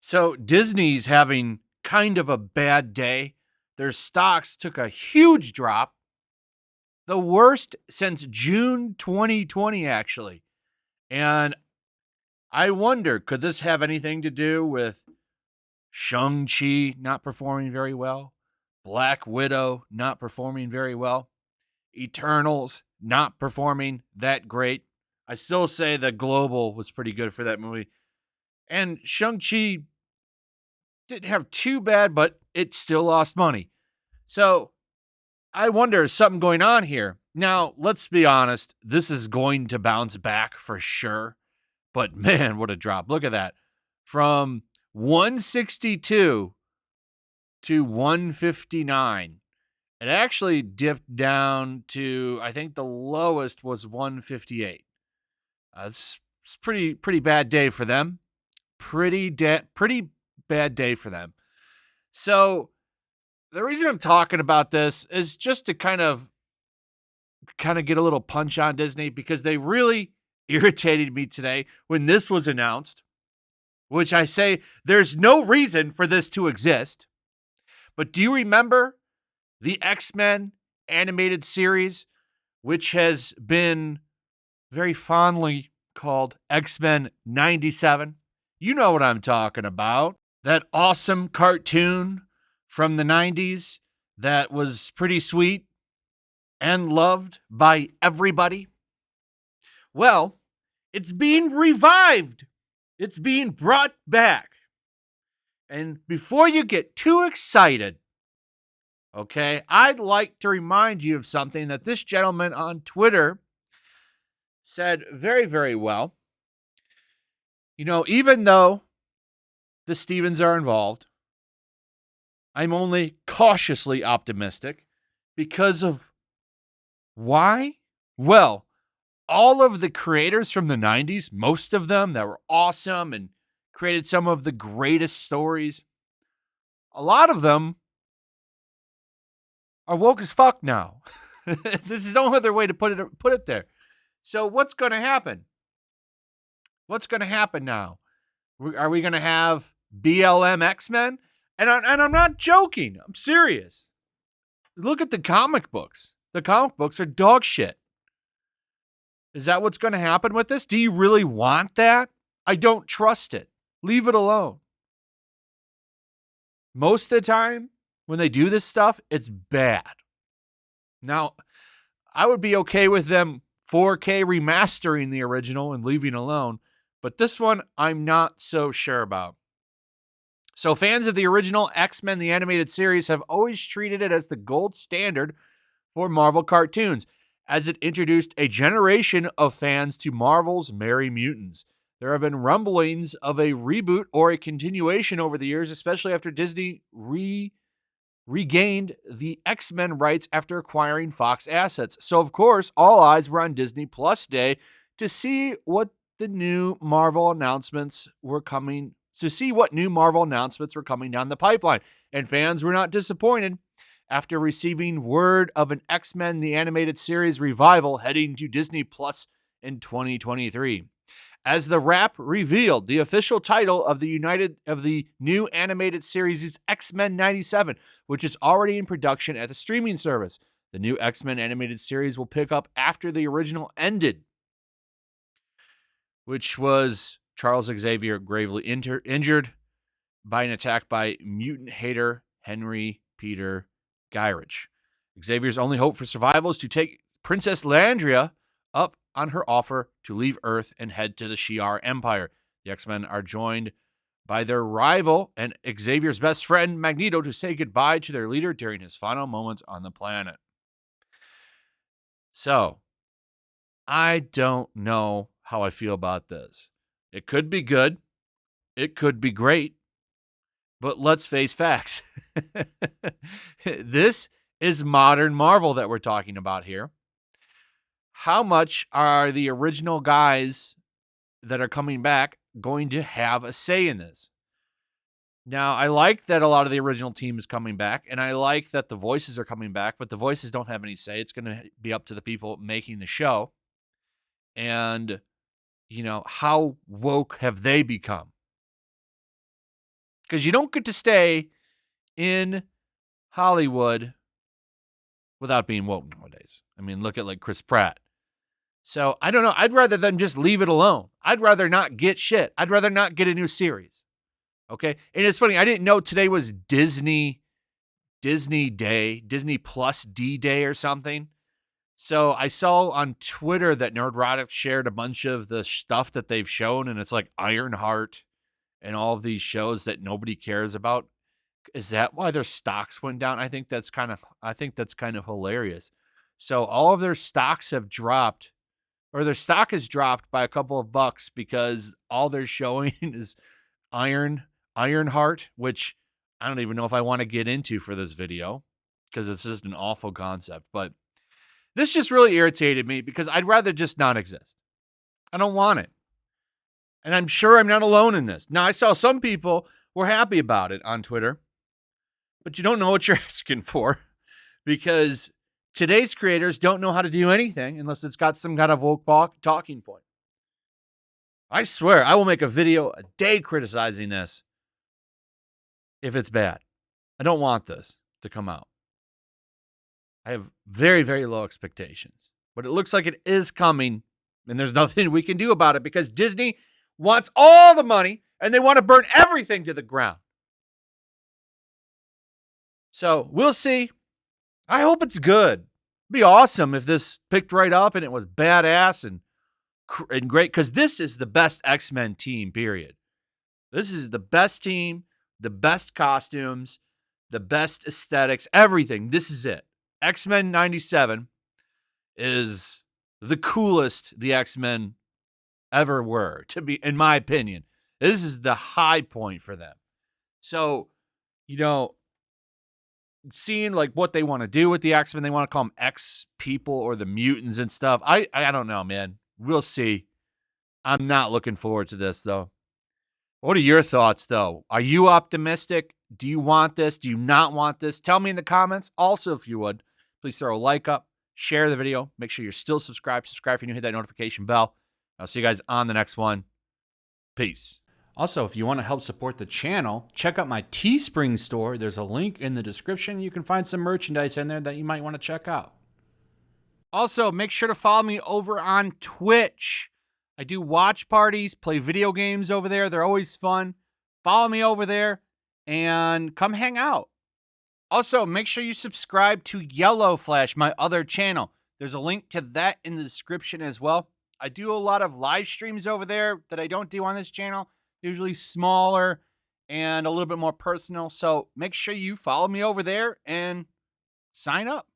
So Disney's having kind of a bad day. Their stocks took a huge drop, the worst since June 2020, actually. And I wonder, could this have anything to do with Shang-Chi not performing very well, Black Widow not performing very well, Eternals not performing that great? I still say the global was pretty good for that movie. And Shang-Chi didn't have too bad, but it still lost money. So I wonder, is something going on here? Now, let's be honest, this is going to bounce back for sure. But man, what a drop. Look at that. From 162 to 159. It actually dipped down to, I think the lowest was 158. It's pretty bad day for them. Pretty bad day for them. So the reason I'm talking about this is just to kind of get a little punch on Disney, because they really irritated me today when this was announced, which I say there's no reason for this to exist. But do you remember the Xmen animated series, which has been very fondly called Xmen 97? You know what I'm talking about. That awesome cartoon from the 90s that was pretty sweet and loved by everybody. Well, it's being revived. It's being brought back. And before you get too excited, okay, I'd like to remind you of something that this gentleman on Twitter said very, very well. You know, even though the Stevens are involved, I'm only cautiously optimistic because of why? Well, all of the creators from the 90s, most of them that were awesome and created some of the greatest stories, a lot of them are woke as fuck now. There's no other way to put it there. So what's going to happen? What's going to happen now? Are we going to have BLM Xmen? And I'm not joking. I'm serious. Look at the comic books. The comic books are dog shit. Is that what's going to happen with this? Do you really want that? I don't trust it. Leave it alone. Most of the time, when they do this stuff, it's bad. Now, I would be okay with them 4K remastering the original and leaving alone, but this one, I'm not so sure about. So fans of the original X-Men, the animated series, have always treated it as the gold standard for Marvel cartoons, as it introduced a generation of fans to Marvel's Merry Mutants. There have been rumblings of a reboot or a continuation over the years, especially after Disney regained the X-Men rights after acquiring Fox assets. So, of course, all eyes were on Disney Plus Day to see what the new Marvel announcements were coming down the pipeline. And fans were not disappointed after receiving word of an X-Men the Animated Series revival heading to Disney Plus in 2023. As the Wrap revealed, the official title of the new animated series is X-Men 97, which is already in production at the streaming service. The new X-Men animated series will pick up after the original ended, which was Charles Xavier gravely injured by an attack by mutant hater Henry Peter Gyrich. Xavier's only hope for survival is to take Princess Landria up on her offer to leave Earth and head to the Shi'ar Empire. The X-Men are joined by their rival and Xavier's best friend, Magneto, to say goodbye to their leader during his final moments on the planet. So, I don't know how I feel about this. It could be good. It could be great. But let's face facts. This is modern Marvel that we're talking about here. How much are the original guys that are coming back going to have a say in this? Now, I like that a lot of the original team is coming back, and I like that the voices are coming back, but the voices don't have any say. It's going to be up to the people making the show. And, how woke have they become? Because you don't get to stay in Hollywood without being woke nowadays. I mean, look at like Chris Pratt. So I don't know. I'd rather them just leave it alone. I'd rather not get shit. I'd rather not get a new series. Okay. And it's funny. I didn't know today was Disney Day, Disney Plus D Day or something. So I saw on Twitter that Nerdrotic shared a bunch of the stuff that they've shown, and it's like Ironheart and all of these shows that nobody cares about. Is that why their stocks went down? I think that's kind of hilarious. So all of their stocks have dropped, or their stock has dropped by a couple of bucks because all they're showing is Ironheart, which I don't even know if I want to get into for this video because it's just an awful concept. But this just really irritated me because I'd rather just not exist. I don't want it. And I'm sure I'm not alone in this. Now, I saw some people were happy about it on Twitter, but you don't know what you're asking for because today's creators don't know how to do anything unless it's got some kind of woke talking point. I swear, I will make a video a day criticizing this if it's bad. I don't want this to come out. I have very, very low expectations, but it looks like it is coming, and there's nothing we can do about it because Disney wants all the money and they want to burn everything to the ground. So we'll see. I hope it's good. It'd be awesome if this picked right up and it was badass and great, because this is the best X-Men team, period. This is the best team, the best costumes, the best aesthetics, everything. This is it. X-Men 97 is the coolest the X-Men ever were, to be, in my opinion. This is the high point for them. So, seeing like what they want to do with the X-Men, they want to call them X people or the mutants and stuff. I don't know, man. We'll see. I'm not looking forward to this, though. What are your thoughts, though? Are you optimistic? Do you want this? Do you not want this? Tell me in the comments. Also, if you would, please throw a like up, share the video. Make sure you're still subscribed. Subscribe if you're new. Hit that notification bell. I'll see you guys on the next one. Peace. Also, if you want to help support the channel, check out my Teespring store. There's a link in the description. You can find some merchandise in there that you might want to check out. Also, make sure to follow me over on Twitch. I do watch parties, play video games over there. They're always fun. Follow me over there and come hang out. Also, make sure you subscribe to YellowFlash, my other channel. There's a link to that in the description as well. I do a lot of live streams over there that I don't do on this channel. Usually smaller and a little bit more personal. So make sure you follow me over there and sign up.